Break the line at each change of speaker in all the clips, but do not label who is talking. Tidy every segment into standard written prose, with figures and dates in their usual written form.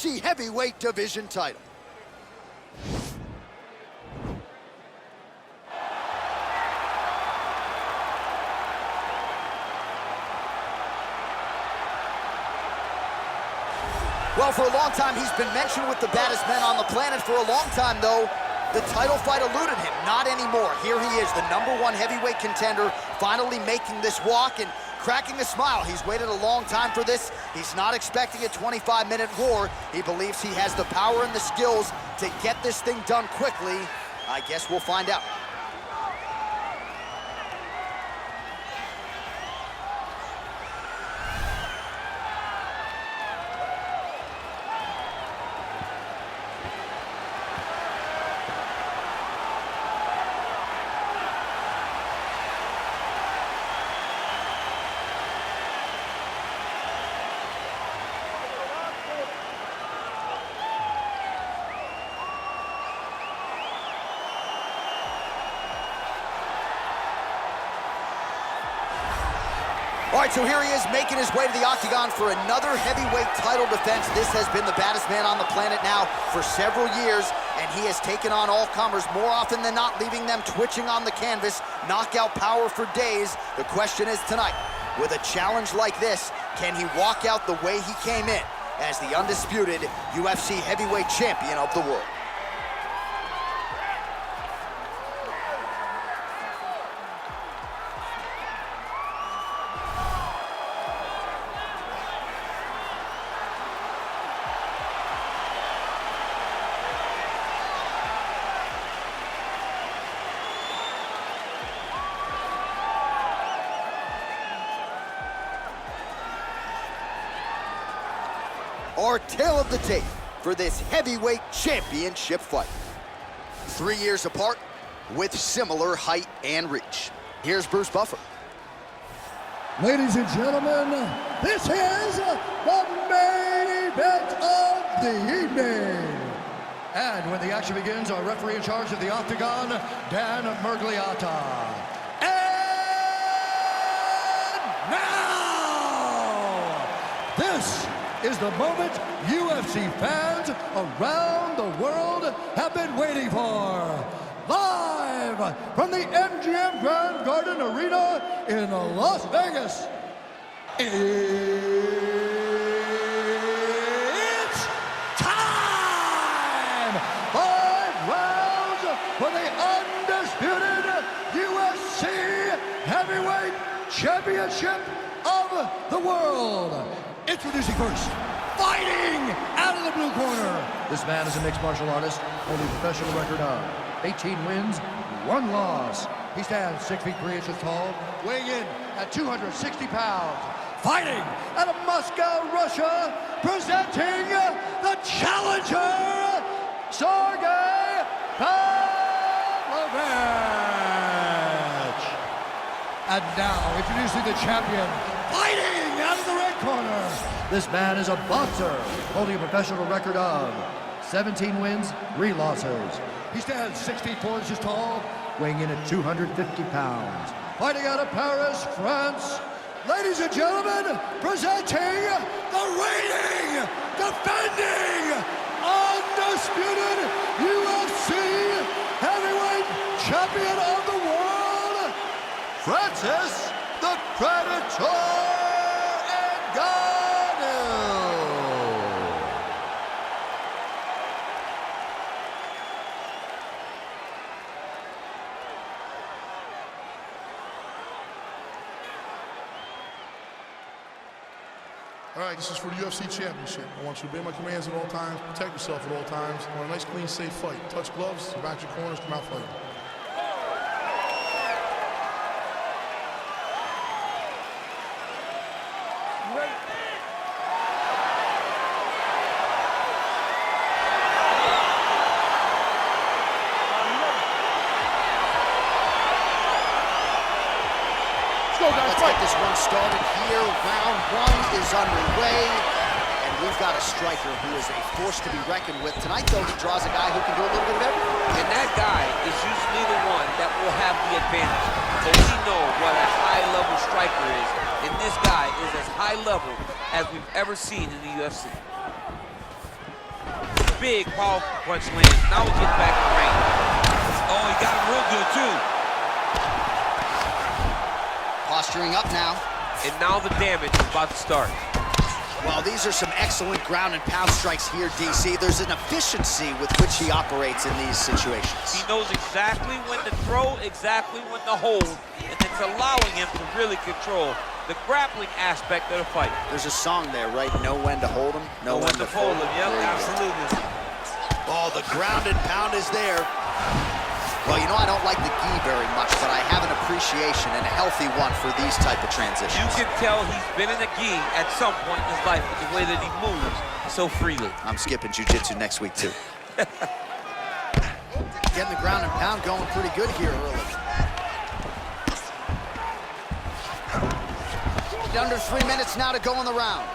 UFC heavyweight division title. Well, for a long time, he's been mentioned with the baddest men on the planet. For a long time, though, the title fight eluded him. Not anymore. Here he is, the #1 heavyweight contender, finally making this walk and cracking a smile. He's waited a long time for this. He's not expecting a 25-minute war. He believes he has the power and the skills to get this thing done quickly. I guess we'll find out. All right, so here he is making his way to the octagon for another heavyweight title defense. This has been the baddest man on the planet now for several years, and he has taken on all comers more often than not, leaving them twitching on the canvas, knockout power for days. The question is tonight, with a challenge like this, can he walk out the way he came in as the undisputed UFC heavyweight champion of the world? Our tale of the tape for this heavyweight championship fight. 3 years apart with similar height and reach. Here's Bruce Buffer.
Ladies and gentlemen, this is the main event of the evening. And when the action begins, our referee in charge of the octagon, Dan Mergliata. And now, this is the moment UFC fans around the world have been waiting for. Live from the MGM Grand Garden Arena in Las Vegas. It's time! 5 rounds for the undisputed UFC Heavyweight Championship of the world. Introducing first, fighting out of the blue corner. This man is a mixed martial artist, holding a professional record of 18 wins, 1 loss. He stands 6 feet 3 inches tall, weighing in at 260 pounds. Fighting out of Moscow, Russia, presenting the challenger, Sergei Pavlovich. And now, introducing the champion, fighting out of the red corner. This man is a boxer, holding a professional record of 17 wins, 3 losses. He stands 6 feet 4 inches tall, weighing in at 250 pounds. Fighting out of Paris, France. Ladies and gentlemen, presenting the reigning, defending, undisputed UFC heavyweight champion of the world, Francis the Predator Ngannou.
All right, this is for the UFC Championship. I want you to obey my commands at all times, protect yourself at all times. I want a nice, clean, safe fight. Touch gloves, back your corners, come out fighting.
Let's get this one started here. Round 1 is underway, and we've got a striker who is a force to be reckoned with. Tonight, though, he draws a guy who can do a little bit of everything.
And that guy is usually the one that will have the advantage. So we know what a high-level striker is, and this guy is as high level as we've ever seen in the UFC. big powerful punch lands. Now we get back in the ring. Oh, he got him real good, too.
Posturing up now.
And now the damage is about to start.
Well, these are some excellent ground and pound strikes here, DC. There's an efficiency with which he operates in these situations.
He knows exactly when to throw, exactly when to hold, and it's allowing him to really control the grappling aspect of the fight.
There's a song there, right? Know when to hold him, know when to fold him.
Yep, absolutely.
Oh, the ground and pound is there. Well, you know, I don't like the gi very much, but I have an appreciation and a healthy one for these type of transitions.
You can tell he's been in the gi at some point in his life with the way that he moves so freely.
I'm skipping jiu-jitsu next week, too. Getting the ground and pound going pretty good here early. Under 3 minutes now to go in the round.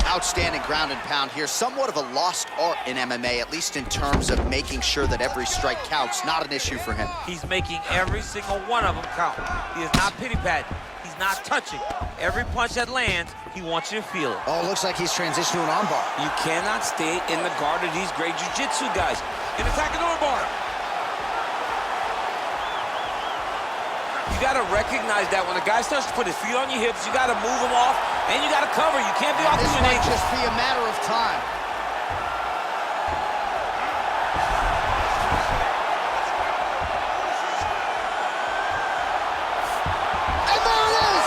Outstanding ground and pound here. Somewhat of a lost art in MMA, at least in terms of making sure that every strike counts. Not an issue for him.
He's making every single one of them count. He is not pity-patting. He's not touching. Every punch that lands, he wants you to feel it.
Oh, looks like he's transitioned to an armbar.
You cannot stay in the guard of these great jiu-jitsu guys.
An attacking armbar.
You got to recognize that when a guy starts to put his feet on your hips, you got to move him off, and you got to cover. You can't be off
This
your
might
ankles.
just be a matter of time. And there it is!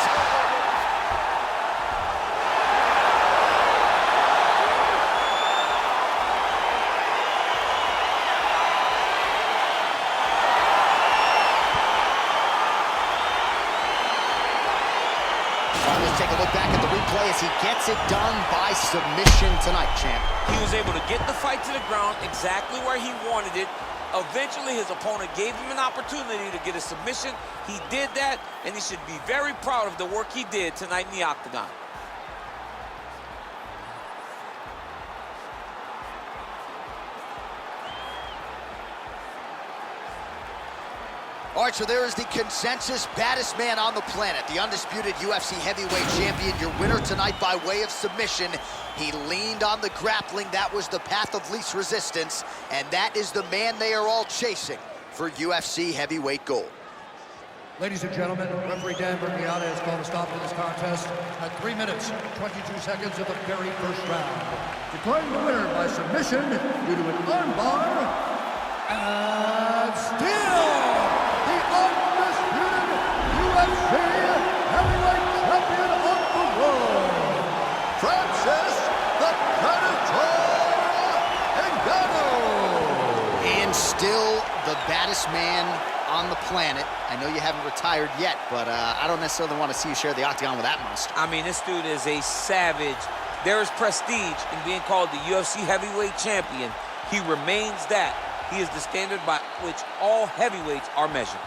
Let's take a look back at the replay as he gets it done by submission tonight, champ.
He was able to get the fight to the ground exactly where he wanted it. Eventually, his opponent gave him an opportunity to get a submission. He did that, and he should be very proud of the work he did tonight in the octagon.
All right, so there is the consensus baddest man on the planet, the undisputed UFC heavyweight champion, your winner tonight by way of submission. He leaned on the grappling. That was the path of least resistance, and that is the man they are all chasing for UFC heavyweight gold.
Ladies and gentlemen, referee Dan Bergiata has called a stop to this contest at 3 minutes, 22 seconds of the very first round. Declaring the winner by submission due to an armbar, and still the undisputed UFC heavyweight champion of the world, Francis the Predator Ngannou.
And still the baddest man on the planet. I know you haven't retired yet, but I don't necessarily want to see you share the octagon with that monster.
I mean, this dude is a savage. There is prestige in being called the UFC heavyweight champion. He remains that. He is the standard by which all heavyweights are measured.